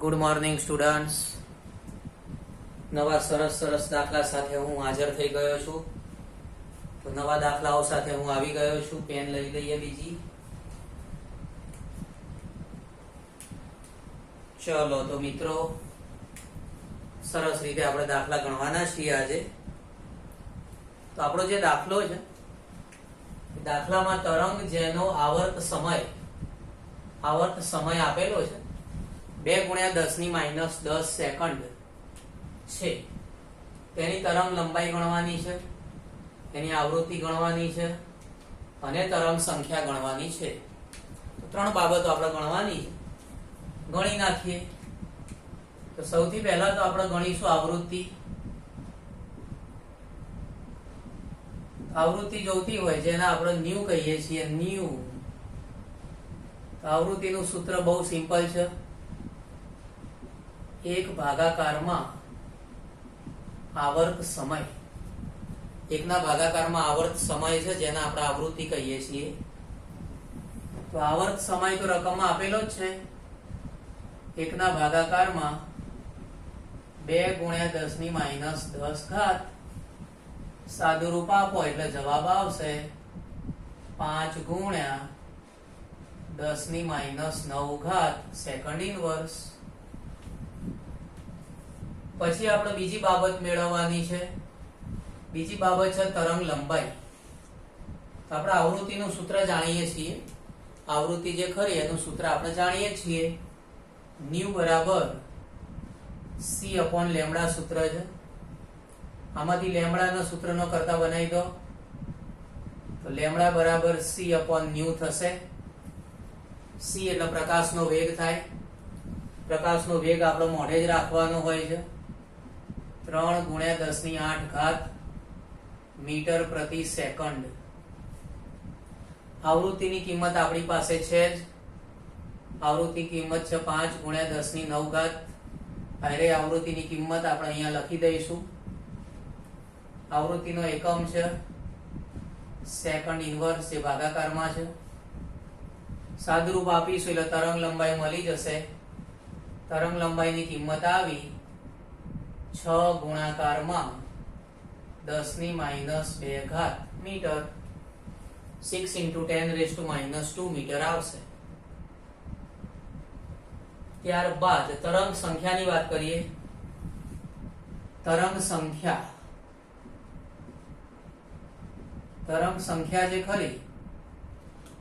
Good morning students. નવા સરસ દાખલા સાથે હું હાજર થઈ ગયો છું. તો નવા દાખલાઓ સાથે હું આવી ગયો છું. પેન લઈ લઈએ બીજી. ચલો તો મિત્રો, સરસ રીતે આપણે દાખલા ગણવાના છીએ આજે. તો આપણો જે દાખલો છે, દાખલામાં તરંગ જેનો આવર્ત સમય આપેલો છે 2 × 10⁻10 સેકન્ડ છે. તેની તરંગ લંબાઈ ગણવાની છે, તેની આવૃત્તિ ગણવાની છે અને તરંગ સંખ્યા ગણવાની છે. તો 3 બાબતો આપણે ગણવાની છે. ગણી નાખીએ. તો સૌથી પહેલા તો આપણે ગણીશું આવૃત્તિ. આવૃત્તિ જોતી હોય જેને આપણે ન્યુ કહીએ છીએ, ન્યુ. આવૃત્તિનું સૂત્ર બહુ સિમ્પલ છે. 1 ભાગાકારમાં આવર્ત સમય. 1 ભાગાકારમાં આવર્ત સમય છે જેને આપણે આવૃત્તિ કહીએ છીએ. તો આવર્ત સમય તો રકમમાં આપેલો જ છે. 1 ભાગાકારમાં 2 × 10⁻10 સાદું રૂપ આપો એટલે જવાબ આવશે 5 × 10⁻9 સેકન્ડ ઇનવર્સ. પછી આપણે બીજી બાબત મેળવવાની છે. બીજી બાબત છે તરંગ લંબાઈ. તો આપણે આવૃત્તિનું સૂત્ર જાણીએ છીએ. આવૃત્તિ જે ખરી એનું સૂત્ર આપણે જાણીએ છીએ. ન્યુ બરાબર c/λ સૂત્ર છે. આમાંથી લેમ્ડાના સૂત્રનો કરતા બનાવી દો. તો લેમ્ડા બરાબર c/ν થશે. c એટલે પ્રકાશનો વેગ થાય. પ્રકાશનો વેગ આપણે મોઢે જ રાખવાનો હોય છે. 3 × 10⁸ મીટર પ્રતિ સેકન્ડ. આવૃત્તિની કિંમત આપણી પાસે છે જ. આવૃત્તિ કિંમત છે 5 × 10⁹. અરે આવૃત્તિની કિંમત આપણે અહીંયા લખી દઈશું. આવૃત્તિનો એકમ છે સેકન્ડ ઇનવર્સ, જે ભાગાકારમાં છે. સાદુરૂપ આપીશું એટલે તરંગ લંબાઈ મળી જશે. તરંગ લંબાઈની કિંમત આવી 6 × 10⁻²મીટર. 6 × 10⁻² મીટર આવશે. ત્યારબાદ તરંગ સંખ્યાની વાત કરીએ. તરંગ સંખ્યા જે ખરી,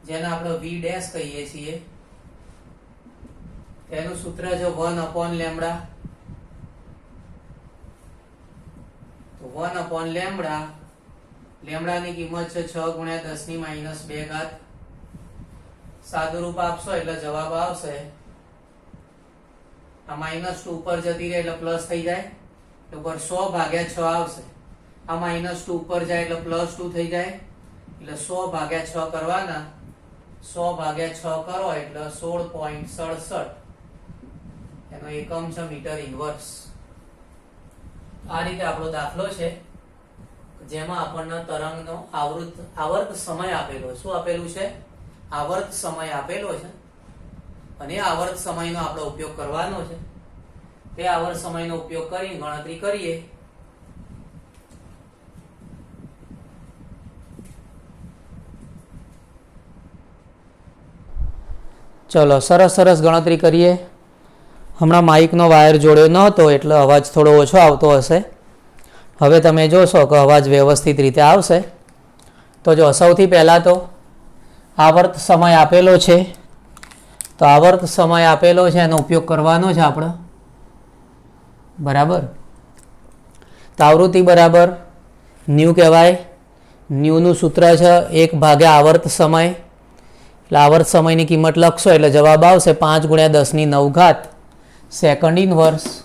જેને આપણે v' કહીએ છીએ, તેનું સૂત્ર છે 1/λ. તો 1/λ, લેમ્ડાની કિંમત છે 6 × 10⁻². સાદું રૂપ આપશો એટલે જવાબ આવશે. આ -2 ઉપર જતી રહે એટલે પ્લસ થઈ જાય. તો ઉપર 100/6 આવશે. આ -2 ઉપર જાય એટલે +2 થઈ જાય. એટલે 100/6 કરવાના. 100/6 કરો એટલે 16.67. એનો એકમ છે મીટર ઇનવર્સ. આ રીતે આપણો દાખલો છે, જેમાં આપણને તરંગનો આવર્ત સમય આપેલો. શું આપેલું છે? આવર્ત સમય આપેલો છે. અને આવર્ત સમયનો આપણે ઉપયોગ કરવાનો છે. તે આવર્ત સમયનો ઉપયોગ કરીને ગણતરી કરીએ. ચલો સરસ ગણતરી કરીએ. હમણાં માઇકનો વાયર જોડ્યો ન હતો એટલે અવાજ થોડો ઓછો આવતો હશે. હવે તમે જોશો કે અવાજ વ્યવસ્થિત રીતે આવશે. તો જો સૌથી પહેલાં તો આવર્ત સમય આપેલો છે. તો આવર્ત સમય આપેલો છે એનો ઉપયોગ કરવાનો છે આપણે. બરાબર. તો આવૃત્તિ બરાબર ન્યુ કહેવાય. ન્યુનું સૂત્ર છે 1 / આવર્ત સમય. એટલે આવર્ત સમયની કિંમત લખશો એટલે જવાબ આવશે 5 × 10⁹ સેકન્ડ ઇનવર્સ.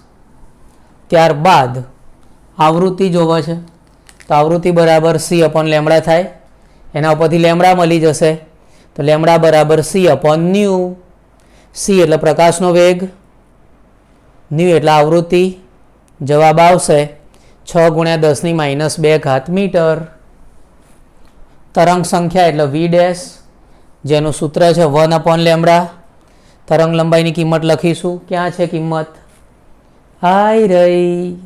ત્યારબાદ આવૃત્તિ જોવે છે. તો આવૃત્તિ બરાબર c/λ થાય. એના ઉપરથી લેમ્ડા મળી જશે. તો લેમ્ડા બરાબર c/ν. c એટલે પ્રકાશનો વેગ, ν એટલે આવૃત્તિ. જવાબ આવશે 6 × 10⁻² મીટર. તરંગ સંખ્યા એટલે v', જેનું સૂત્ર છે 1/λ. તરંગ લંબાઈની કિંમત લખીશું. ક્યાં છે કિંમત? આઈ રહી.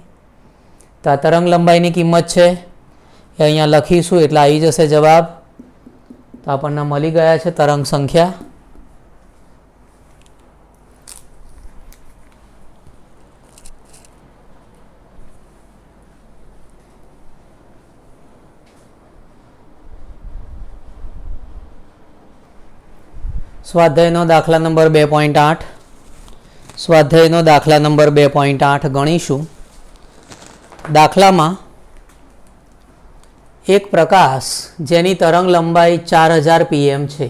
તો આ તરંગ લંબાઈની કિંમત છે એ અહીંયા લખીશું એટલે આવી જશે જવાબ. તો આપણને મળી ગયા છે તરંગ સંખ્યા. સ્વાધ્યાયનો દાખલા નંબર 2.8. સ્વાધ્યાયનો દાખલા નંબર 2.8 ગણીશું. દાખલામાં એક પ્રકાશ જેની તરંગ લંબાઈ 4000 pm છે,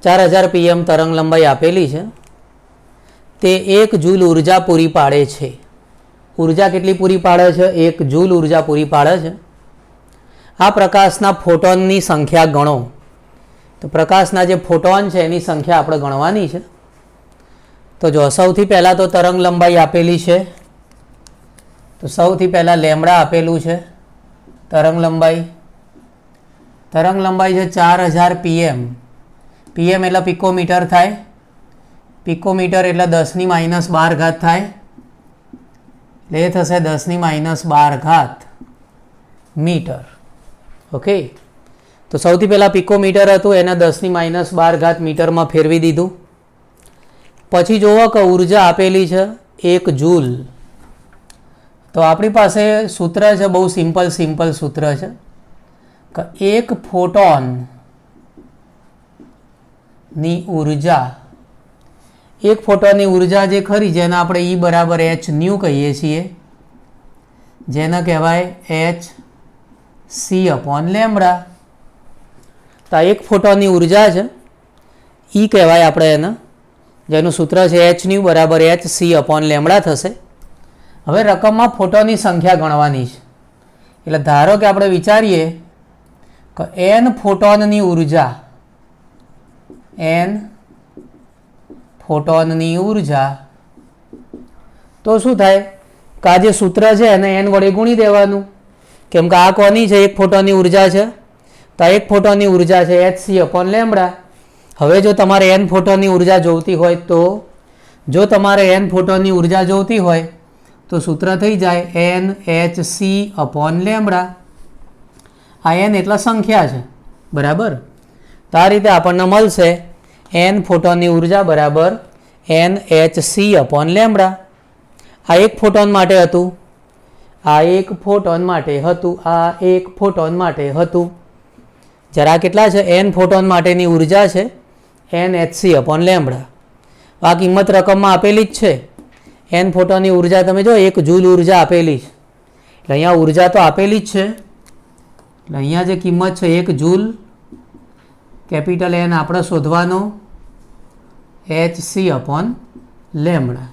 4000 pm તરંગ લંબાઈ આપેલી છે, તે 1 જૂલ ઉર્જા પૂરી પાડે છે. ઉર્જા કેટલી પૂરી પાડે છે? 1 જૂલ ઉર્જા પૂરી પાડે છે. આ પ્રકાશના ફોટોનની સંખ્યા ગણો. તો પ્રકાશના જે ફોટોન છે એની સંખ્યા આપણે ગણવાની છે. તો જો સૌથી પહેલાં તો તરંગ લંબાઈ આપેલી છે. તો સૌથી પહેલાં લેમડા આપેલું છે. તરંગ લંબાઈ છે 4000 pm. pm એટલે પિકોમીટર થાય. પિકોમીટર એટલે 10⁻12 થાય. એટલે એ થશે 10⁻12 મીટર. ઓકે, તો સૌથી પહેલાં પિકોમીટર હતું એને 10⁻12 મીટરમાં ફેરવી દીધું. પછી જુઓ કે ઉર્જા આપેલી છે 1 જૂલ. તો આપણી પાસે સૂત્ર છે, બહુ સિમ્પલ સૂત્ર છે કે 1 ફોટોનની ઉર્જા, 1 ફોટોનની ઉર્જા જે ખરી જેને આપણે E બરાબર h ન્યુ કહીએ છીએ, જેને કહેવાય hc અપોન લેમડા. તો આ 1 ફોટોનની ઉર્જા છે, E કહેવાય આપણે એને, જેનું સૂત્ર છે h ન્યુ બરાબર hc અપોન લેમડા થશે. હવે રકમમાં ફોટોની સંખ્યા ગણવાની છે. એટલે ધારો કે આપણે વિચારીએ કે n ફોટોનની ઉર્જા, n ફોટોનની ઉર્જા, તો શું થાય કે આ જે સૂત્ર છે એને n વડે ગુણી દેવાનું. કેમ કે આ કોની છે? 1 ફોટોનની ઉર્જા છે. તો 1 ફોટોનની ઉર્જા છે hc અપોન લેમડા. હવે જો તમારે n ફોટોનની ઉર્જા જોઈતી હોય તો, જો તમારે n ફોટોનની ઉર્જા જોઈતી હોય તો સૂત્ર થઈ જાય nhc અપોન લેમડા. આ n એટલે સંખ્યા છે, બરાબર. તો આ રીતે આપણને મળશે n ફોટોનની ઉર્જા બરાબર nhc અપોન લેમડા. આ 1 ફોટોન માટે હતું, આ 1 ફોટોન માટે હતું, આ 1 ફોટોન માટે હતું. જરા કેટલા છે? n ફોટોન માટેની ઉર્જા છે nhc અપોન લેમડા. આ કિંમત રકમમાં આપેલી જ છે. n ફોટોનની ઉર્જા તમે જો 1 જૂલ ઉર્જા આપેલી છે. એટલે અહીંયા ઉર્જા તો આપેલી જ છે. એટલે અહીંયા જે કિંમત છે 1 જૂલ, કેપિટલ N આપણે શોધવાનો hc upon lambda.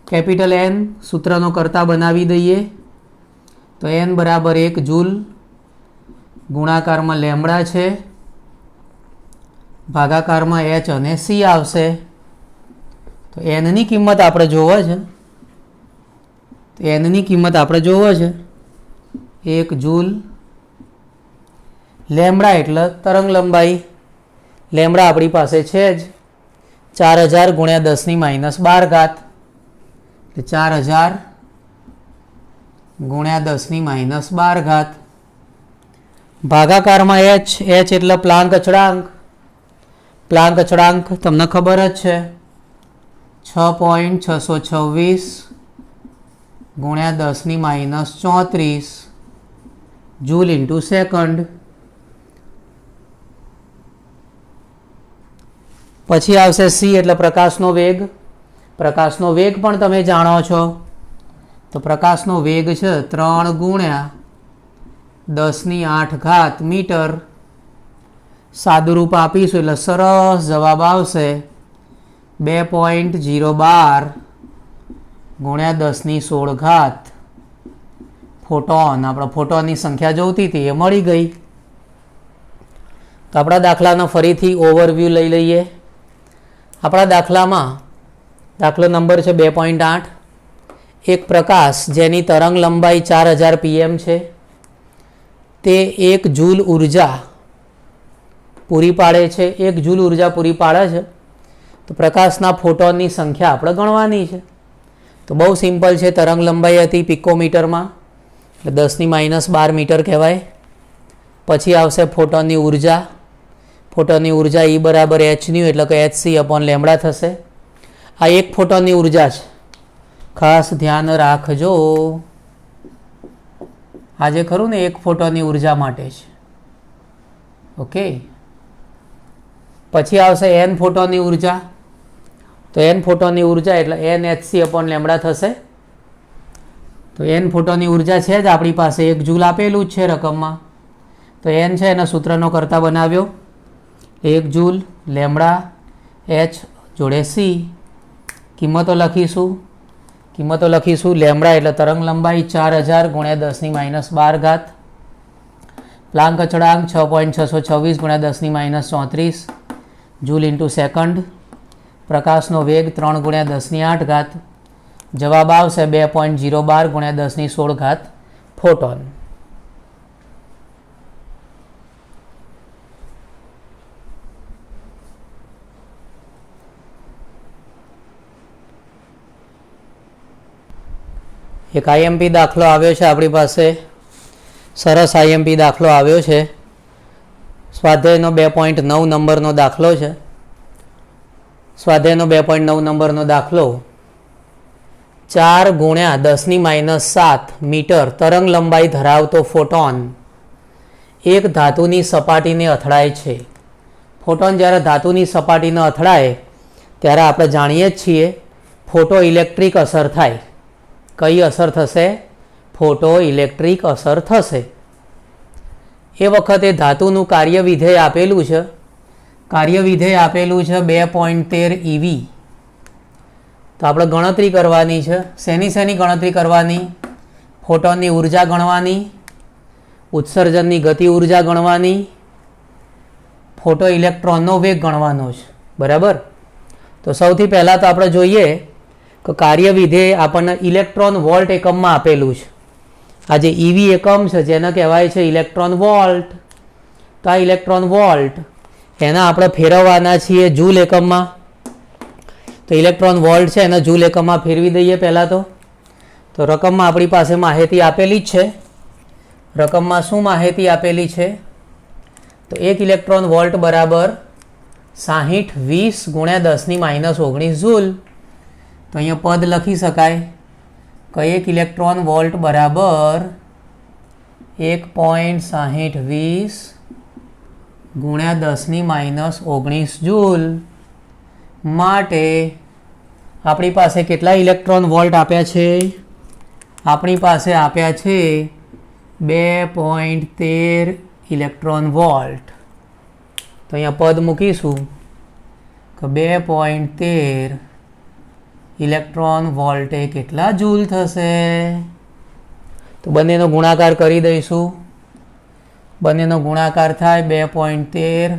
Capital N સૂત્રનો કરતા બનાવી દઈએ તો n બરાબર 1 જૂલ ગુણાકારમાં લેમડા છે, ભાગાકારમાં h અને c આવશે. તો nની કિંમત આપણે જોવો છે, તો nની કિંમત આપણે જોવો છે 1 જૂલ. લેમડા એટલે તરંગ લંબાઈ, લેમડા આપણી પાસે છે જ 4000 ગુણ્યા 10⁻12, એટલે 4000 ગુણ્યા 10⁻12 ભાગાકારમાં h એટલે પ્લાન્ક અચળાંક. પ્લાન્ક અચળાંક તમને ખબર જ છે 6.626 ગુણ્યા 10⁻34 જૂલ ઇન્ટુ સેકન્ડ. પછી આવશે c એટલે પ્રકાશનો વેગ. પ્રકાશનો વેગ પણ તમે જાણો છો, તો પ્રકાશનો વેગ છે 3 ગુણ્યા 10⁸ મીટર. સાદુરૂપ આપીશું એટલે સરસ જવાબ આવશે 2.012 ગુણ્યા 10⁻16 ફોટોન. આપણે ફોટોનની સંખ્યા જોઈતી હતી એ મળી ગઈ. તો આપણા દાખલાનો ફરીથી ઓવરવ્યૂ લઈ લઈએ. આપણા દાખલામાં દાખલો નંબર છે 2.8. એક પ્રકાશ જેની તરંગ લંબાઈ 4000 pm છે, તે 1 જૂલ ઉર્જા પૂરી પાડે છે. 1 જૂલ ઉર્જા પૂરી પાડે છે. તો પ્રકાશના ફોટોનની સંખ્યા આપણે ગણવાની છે. તો બહુ સિમ્પલ છે. તરંગ લંબાઈ હતી પિકોમીટરમાં, એટલે 10⁻12 મીટર કહેવાય. પછી આવશે ફોટોનની ઉર્જા. ફોટોનની ઉર્જા E બરાબર hν એટલે કે hc/λ થશે. આ એક ફોટોનની ઉર્જા છે, ખાસ ધ્યાન રાખજો. આજે ખરું ને એક ફોટોનની ઉર્જા માટે છે. ઓકે. પછી આવશે n ફોટોનની ઉર્જા. તો n ફોટોનની ઉર્જા એટલે n hc/λ થશે. તો n ફોટોનની ઉર્જા છે જ આપણી પાસે, 1 જૂલ આપેલું જ છે રકમમાં. તો n છે એના સૂત્રનો કરતા બનાવ્યો, 1 જૂલ લેમડા h જોડે c. કિંમતો લખીશું. લેમડા એટલે તરંગ લંબાઈ 4000 × 10⁻12, પ્લાન્ક અચળાંક 6.626 × 10⁻34 જૂલ ઇન્ટુ સેકન્ડ, પ્રકાશનો વેગ 3 × 10⁸. જવાબ આવશે 2.012 × 10⁻16 ફોટોન. એક આઈએમપી દાખલો આવ્યો છે આપણી પાસે, સરસ આઈએમપી દાખલો આવ્યો છે. સ્વાધ્યાયનો 2.9 નંબરનો દાખલો છે. સ્વાધ્યાયનો 2.9 નંબરનો દાખલો, 4 × 10⁻7 મીટર તરંગ લંબાઈ ધરાવતો ફોટોન એક ધાતુની સપાટીને અથડાય છે. ફોટોન જ્યારે ધાતુની સપાટીને અથડાય ત્યારે આપણે જાણીએ જ છીએ ફોટો ઇલેક્ટ્રિક અસર થાય. કઈ અસર થશે? ફોટો ઇલેક્ટ્રિક અસર થશે. એ વખતે ધાતુનું કાર્ય વિધેય આપેલું છે. કાર્ય વિધેય આપેલું છે 2.13 EV. તો આપણે ગણતરી કરવાની છે. શેની ગણતરી કરવાની? ફોટોનની ઉર્જા ગણવાની, ઉત્સર્જનની ગતિ ઉર્જા ગણવાની, ફોટો ઇલેક્ટ્રોનનો વેગ ગણવાનો છે. બરાબર. તો સૌથી પહેલાં તો આપણે જોઈએ કે કાર્ય વિધેય આપણને ઇલેક્ટ્રોન વોલ્ટ એકમમાં આપેલું છે. આ જે EV એકમ છે જેને કહેવાય છે ઇલેક્ટ્રોન વોલ્ટ. તો આ ઇલેક્ટ્રોન વોલ્ટ એના આપણે ફેરવવાના છીએ જૂલ એકમમાં. તો ઇલેક્ટ્રોન વોલ્ટ છે એને જૂલ એકમમાં ફેરવી દઈએ પહેલાં તો રકમમાં આપણી પાસે માહિતી આપેલી જ છે. રકમમાં શું માહિતી આપેલી છે? તો 1 ઇલેક્ટ્રોન વોલ્ટ બરાબર 60 20 × 10⁻19 જૂલ. તો અહીંયા પદ લખી શકાય કે 1 ઇલેક્ટ્રોન વોલ્ટ બરાબર 1.6020 × 10⁻19 જૂલ. માટે આપણી પાસે કેટલા ઇલેક્ટ્રોન વોલ્ટ આપ્યા છે? આપણી પાસે આપ્યા છે 2.13 ઇલેક્ટ્રોન વોલ્ટ. તો અહીંયા પદ મૂકીશું કે 2.13 ઇલેક્ટ્રોન વોલ્ટે કેટલા જૂલ થશે? તો બંનેનો ગુણાકાર કરી દઈશું. બંનેનો ગુણાકાર થાય 2.13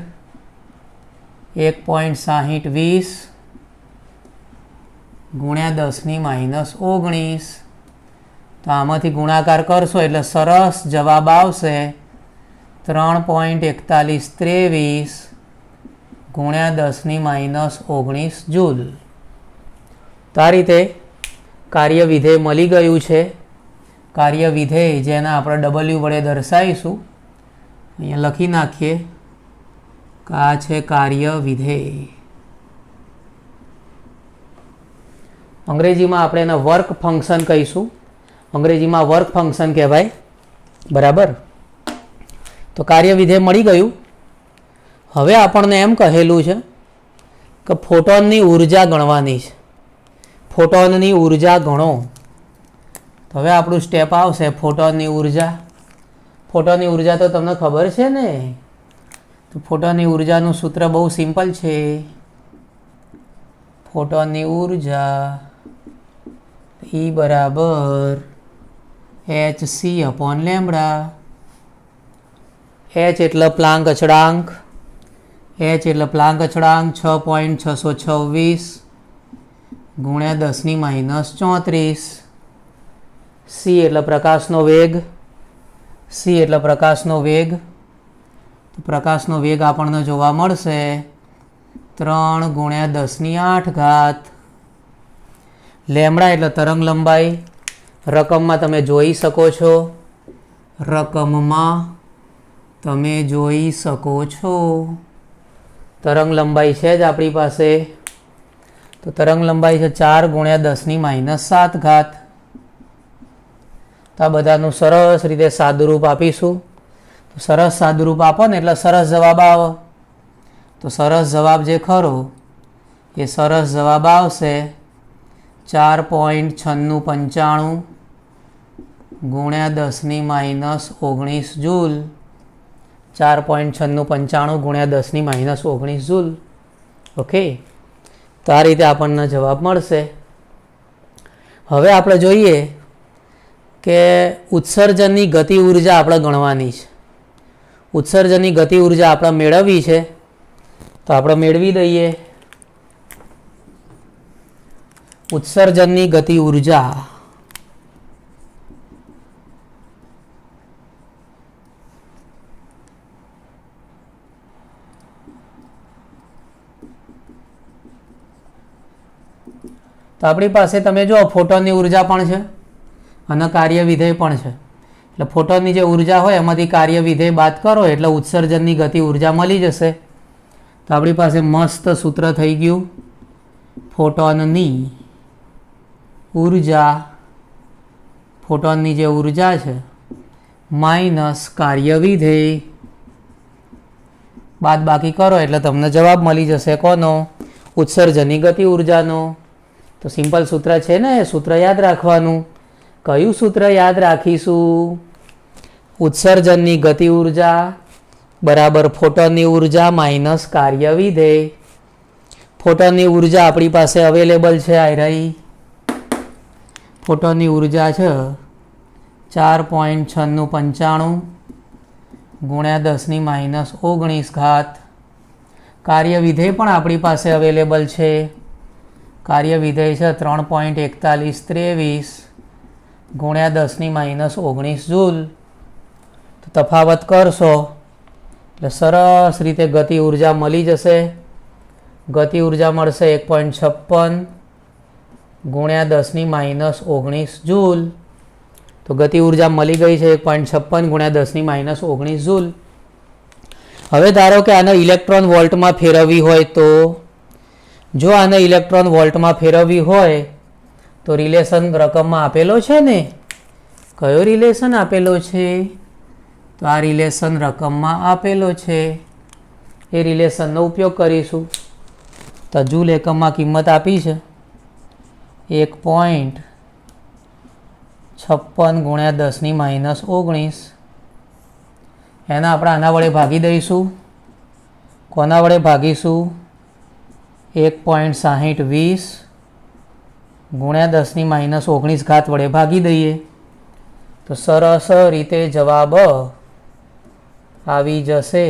1.6020 × 10⁻19. તો આમાંથી ગુણાકાર કરશો એટલે સરસ જવાબ આવશે 3.4123 × 10⁻19 જૂલ. તો આ રીતે કાર્ય વિધેય મળી ગયું છે. કાર્ય વિધેય જેને આપણે W વડે દર્શાવીશું, અહીંયા લખી નાખીએ કે આ છે કાર્ય વિધેય. અંગ્રેજીમાં આપણે એને વર્ક ફંક્શન કહીશું. અંગ્રેજીમાં વર્ક ફંક્શન કહેવાય. બરાબર. તો કાર્ય વિધેય મળી ગયું. હવે આપણને એમ કહેલું છે કે ફોટોનની ઉર્જા ગણવાની છે. ફોટોનની ઉર્જા ગણો. તો હવે આપણું સ્ટેપ આવશે ફોટોનની ઉર્જા. ફોટોનની ઉર્જા તો તમને ખબર છે ને. તો ફોટોનની ઉર્જાનું સૂત્ર બહુ સિમ્પલ છે. ફોટોનની ઉર્જા E બરાબર hc/λ. h એટલે પ્લાન્ક અચળાંક. h એટલે પ્લાન્ક અચળાંક 6.626 × 10⁻34. c એટલે પ્રકાશનો વેગ. c એટલે પ્રકાશનો વેગ. તો પ્રકાશનો વેગ આપણને જોવા મળશે 3 ગુણ્યા 10⁸ લેમડા એટલે તરંગ લંબાઈ. રકમમાં તમે જોઈ શકો છો, તરંગ લંબાઈ છે જ આપણી પાસે. તો તરંગ લંબાઈ છે 4 ગુણ્યા 10⁻7. તો આ બધાનું સરસ રીતે સાદુરૂપ આપીશું. તો સરસ સાદુરૂપ આપો ને એટલે સરસ જવાબ આવે. તો સરસ જવાબ જે ખરો એ સરસ જવાબ આવશે 4.9695 ગુણ્યા 10⁻19 જૂલ. 4.9695 ગુણ્યા 10⁻19 જૂલ. ઓકે, તો આ રીતે આપણને જવાબ મળશે. હવે આપણે જોઈએ કે ઉત્સર્જનની ગતિ ઉર્જા આપણે ગણવાની છે. ઉત્સર્જનની ગતિ ઉર્જા આપણે મેળવવી છે, તો આપણે મેળવી દઈએ. ઉત્સર્જનની ગતિ ઉર્જા તો આપણી પાસે તમે જો ફોટોનની ઉર્જા પણ છે અને કાર્ય વિધેય પણ છે. એટલે ફોટોનની જે ઉર્જા હોય એમાંથી કાર્ય વિધેય બાદ કરો એટલે ઉત્સર્જનની ગતિ ઉર્જા મળી જશે. તો આપણી પાસે મસ્ત સૂત્ર થઈ ગયું, ફોટોનની ઉર્જા, ફોટોનની જે ઉર્જા છે માઇનસ કાર્ય વિધેય બાદ બાકી કરો એટલે તમને જવાબ મળી જશે. કોનો? ઉત્સર્જનની ગતિ ઉર્જાનો. તો સિમ્પલ સૂત્ર છે ને, એ સૂત્ર યાદ રાખવાનું. કયું સૂત્ર યાદ રાખીશું? ઉત્સર્જનની ગતિ ઉર્જા બરાબર ફોટોનની ઉર્જા માઇનસ કાર્ય વિધેય. ફોટોનની ઉર્જા આપણી પાસે અવેલેબલ છે, આ રહી. ફોટોનની ઉર્જા છે 4.9695 ગુણ્યા 10⁻19. કાર્ય વિધેય પણ આપણી પાસે અવેલેબલ છે. કાર્ય વિધેય છે 3.4123 ગુણ્યા 10⁻19 જૂલ. તો તફાવત કરશો એટલે સરસ રીતે ગતિ ઉર્જા મળી જશે. ગતિ ઉર્જા મળશે 1.56 ગુણ્યા 10⁻19 જૂલ. તો ગતિ ઉર્જા મળી ગઈ છે 1.56 ગુણ્યા 10⁻19 જૂલ. હવે ધારો કે આને ઇલેક્ટ્રોન વોલ્ટમાં ફેરવવી હોય, તો જો આને ઇલેક્ટ્રોન વોલ્ટમાં ફેરવવી હોય તો રિલેશન રકમમાં આપેલો છે ને. કયો રિલેશન આપેલો છે? તો આ રિલેશન રકમમાં આપેલો છે. એ રિલેશનનો ઉપયોગ કરીશું. તો જૂલ એકમમાં કિંમત આપી છે 1.56 ગુણ્યા 10⁻19. એના આપણે આના વડે ભાગી દઈશું. કોના વડે ભાગીશું? 1.6020 ગુણ્યા 10⁻19 વડે ભાગી દઈએ તો સરસ રીતે જવાબ આવી જશે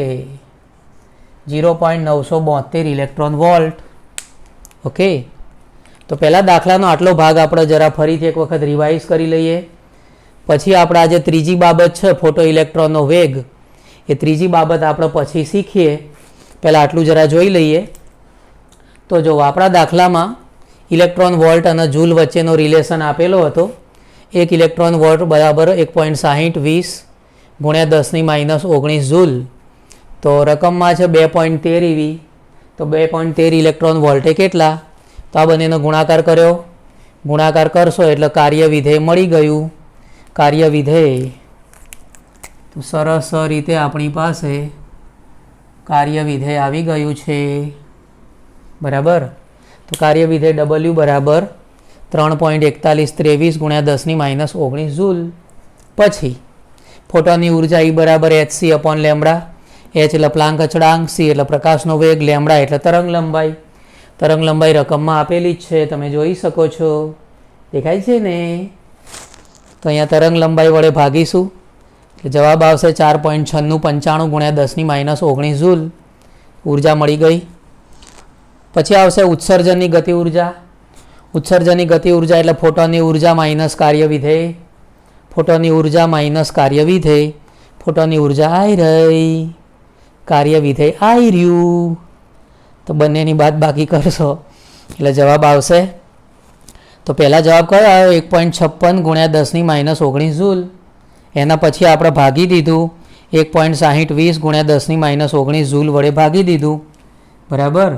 0.972 ઇલેક્ટ્રોન વોલ્ટ. ઓકે, તો પહેલાં દાખલાનો આટલો ભાગ આપણે જરા ફરીથી એક વખત રિવાઇઝ કરી લઈએ. પછી આપણે આ જે ત્રીજી બાબત છે ફોટો ઇલેક્ટ્રોનનો વેગ, એ ત્રીજી બાબત આપણે પછી શીખીએ. પહેલાં આટલું જરા જોઈ લઈએ. તો જો આપણા દાખલામાં ઇલેક્ટ્રોન વોલ્ટ અને જૂલ વચ્ચેનો રિલેશન આપેલો હતો. એક ઇલેક્ટ્રોન વોલ્ટ બરાબર 1.6020 ગુણ્યા 10⁻19 જૂલ. તો રકમમાં છે 2.13 EV. તો 2.13 ઇલેક્ટ્રોન વોલ્ટે કેટલા? તો આ બંનેનો ગુણાકાર કર્યો. ગુણાકાર કરશો એટલે કાર્ય વિધેય મળી ગયું. કાર્ય વિધેય તો સરસ રીતે આપણી પાસે કાર્ય વિધેય આવી ગયું છે. બરાબર. તો કાર્ય વિધેય W બરાબર 3.4123 ગુણ્યા 10⁻19 જૂલ. પછી ફોટોનની ઉર્જા E બરાબર hc અપોન લેમડા. h એટલે પ્લાન્ક અચળાંક, c એટલે પ્રકાશનો વેગ, લેમડા એટલે તરંગ લંબાઈ. તરંગ લંબાઈ રકમમાં આપેલી જ છે, તમે જોઈ શકો છો. દેખાય છે ને? તો અહીંયા તરંગ લંબાઈ વડે ભાગીશું એટલે જવાબ આવશે 4.9695 ગુણ્યા 10⁻19 જૂલ. ઉર્જા મળી ગઈ. પછી આવશે ઉત્સર્જનની ગતિ ઉર્જા. ઉત્સર્જનની ગતિ ઉર્જા એટલે ફોટોનની ઉર્જા માઇનસ કાર્ય વિધેય. ફોટોનની ઉર્જા માઇનસ કાર્ય વિધેય. ફોટોનની ઉર્જા આવી રહી, કાર્ય વિધેય આવી રહ્યું. તો બંનેની બાદ બાકી કરશો એટલે જવાબ આવશે. તો પહેલાં જવાબ કયો આવ્યો? 1.56 ગુણ્યા 10⁻19 જૂલ. એના પછી આપણે ભાગી દીધું 1.6020 ગુણ્યા 10⁻19 જૂલ વડે ભાગી દીધું. બરાબર.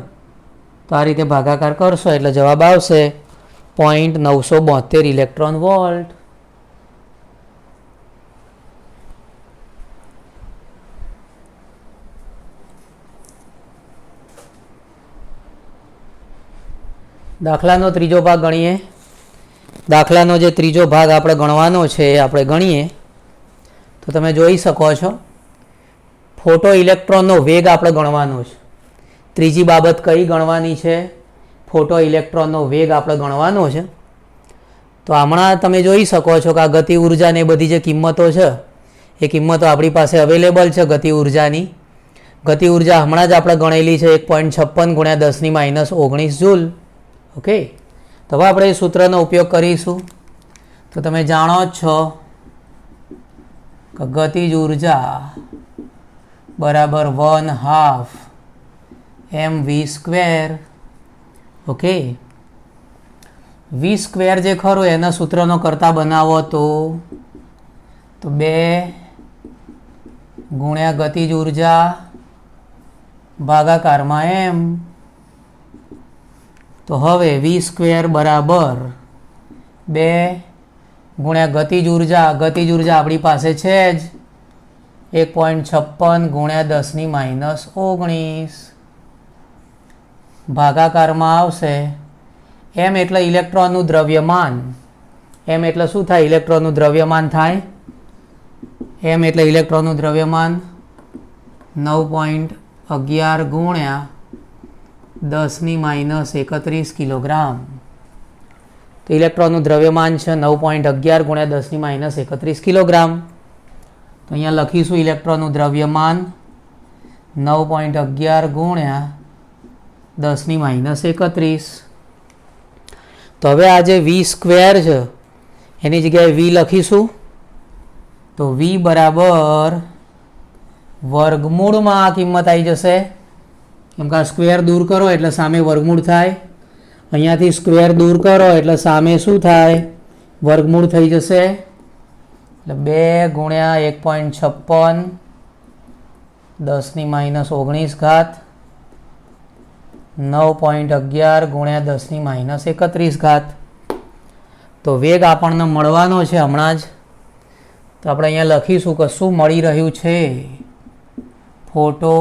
તો આ રીતે ભાગાકાર કરશો એટલે જવાબ આવશે 0.972 ઇલેક્ટ્રોન વોલ્ટ. દાખલાનો ત્રીજો ભાગ ગણીએ. દાખલાનો જે ત્રીજો ભાગ આપણે ગણવાનો છે એ આપણે ગણીએ. તો તમે જોઈ શકો છો ફોટો ઇલેક્ટ્રોનનો વેગ આપણે ગણવાનો છે. ત્રીજી બાબત કઈ ગણવાની છે? ફોટો ઇલેક્ટ્રોનનો વેગ આપણે ગણવાનો છે. તો હમણાં તમે જોઈ શકો છો કે આ ગતિ ઉર્જા ને બધી જે કિંમતો છે એ કિંમતો આપણી પાસે અવેલેબલ છે. ગતિ ઉર્જાની ગતિ ઉર્જા હમણાં જ આપણે ગણેલી છે 1.56 ગુણ્યા 10⁻19 જૂલ. ઓકે. તો હવે આપણે એ સૂત્રનો ઉપયોગ કરીશું. તો તમે જાણો જ છો કે ગતિજ ઉર્જા બરાબર 1/2 mv². ઓકે. v² જે ખરો એના સૂત્રનો કરતા બનાવો તો 2 ગુણ્યા ગતિજ ઉર્જા ભાગાકારમાં m. તો હવે v² બરાબર 2 ગુણ્યા ગતિજ ઉર્જા આપણી પાસે છે જ 1.56 ગુણ્યા 10⁻19 ભાગાકારમાં આવશે m એટલે ઇલેક્ટ્રોનનું દ્રવ્યમાન. m એટલે શું થાય? ઇલેક્ટ્રોનનું દ્રવ્યમાન થાય. m એટલે ઇલેક્ટ્રોનનું દ્રવ્યમાન 9.11 ગુણ્યા 10⁻31 કિલોગ્રામ. તો ઇલેક્ટ્રોનનું દ્રવ્યમાન છે 9.11 ગુણ્યા 10⁻31 કિલોગ્રામ. તો અહીંયા લખીશું ઇલેક્ટ્રોનનું દ્રવ્યમાન 9.11 ગુણ્યા 10⁻31. તો હવે આ જે v² છે એની જગ્યાએ v લખીશું. તો v બરાબર વર્ગમૂળમાં આ કિંમત આવી જશે. કેમ કે આ સ્ક્વેર દૂર કરો એટલે સામે વર્ગમૂળ થાય. અહીંયાથી સ્ક્વેર દૂર કરો એટલે સામે શું થાય? વર્ગમૂળ થઈ જશે. એટલે 2 ગુણ્યા 1.56 10⁻19 9.11 ગુણ્યા 10⁻31. તો વેગ આપણને મળવાનો છે હમણાં જ. તો આપણે અહીંયા લખીશું કે શું મળી રહ્યું છે? ફોટો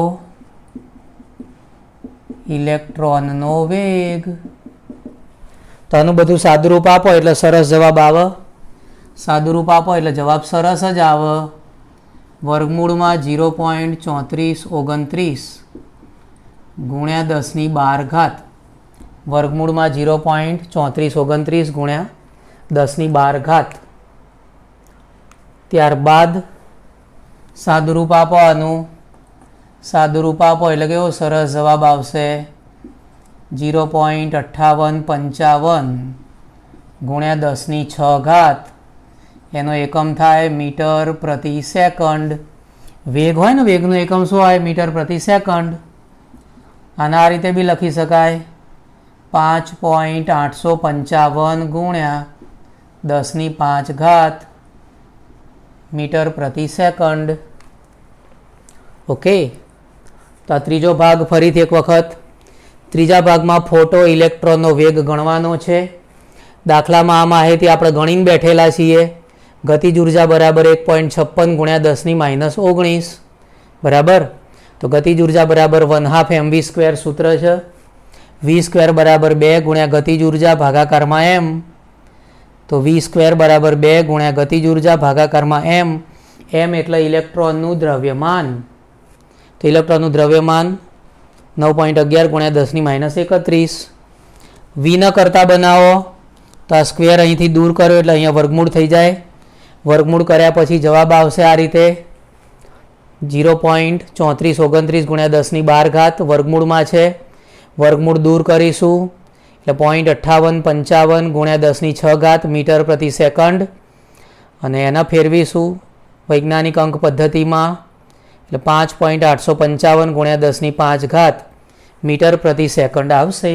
ઇલેક્ટ્રોનનો વેગ. તો આનું બધું સાદુરૂપ આપો એટલે સરસ જવાબ આવે. સાદુરૂપ આપો એટલે જવાબ સરસ જ આવે. વર્ગમૂળમાં 0.3429 ગુણ્યા 10⁻12. વર્ગમૂળમાં 0.3429 ગુણ્યા 10⁻12. ત્યારબાદ સાદુરૂપ આપો આનું. સાદુરૂપ આપો એટલે કેવો સરસ જવાબ આવશે 0.5855 ગુણ્યા 10⁶. એનો એકમ થાય મીટર પ્રતિ સેકન્ડ. વેગ હોય ને, વેગનો એકમ શું હોય? મીટર પ્રતિ સેકન્ડ. આના આ રીતે બી લખી શકાય 5.855 ગુણ્યા 10⁵ મીટર પ્રતિ સેકન્ડ. ઓકે. તો આ ત્રીજો ભાગ ફરીથી એક વખત. ત્રીજા ભાગમાં ફોટો ઇલેક્ટ્રોનનો વેગ ગણવાનો છે. દાખલામાં આ માહિતી આપણે ગણીને બેઠેલા છીએ. ગતિજ ઉર્જા બરાબર 1.56 ગુણ્યા 10⁻19. બરાબર. તો ગતિજ ઉર્જા બરાબર 1/2 mv² સૂત્ર છે. v² બરાબર 2 ગુણ્યા ગતિજ ઉર્જા ભાગાકારમાં m. તો v² બરાબર 2 ગુણ્યા ગતિજ ઉર્જા ભાગાકારમાં m. m એટલે ઇલેક્ટ્રોનનું દ્રવ્યમાન. તો ઇલેક્ટ્રોનનું દ્રવ્યમાન 9.11 ગુણ્યા 10⁻31. v ન કરતા બનાવો તો આ સ્ક્વેર અહીંથી દૂર કર્યો એટલે અહીંયા વર્ગમૂળ થઈ જાય. વર્ગમૂળ કર્યા પછી જવાબ આવશે આ રીતે 0.3429 ગુણ્યા 10⁻12 વર્ગમૂળમાં છે. વર્ગમૂળ દૂર કરીશું એટલે 0.5855 ગુણ્યા 10⁶ મીટર પ્રતિ સેકન્ડ. અને એના ફેરવીશું વૈજ્ઞાનિક અંક પદ્ધતિમાં એટલે 5.855 ગુણ્યા 10⁵ મીટર પ્રતિ સેકન્ડ આવશે.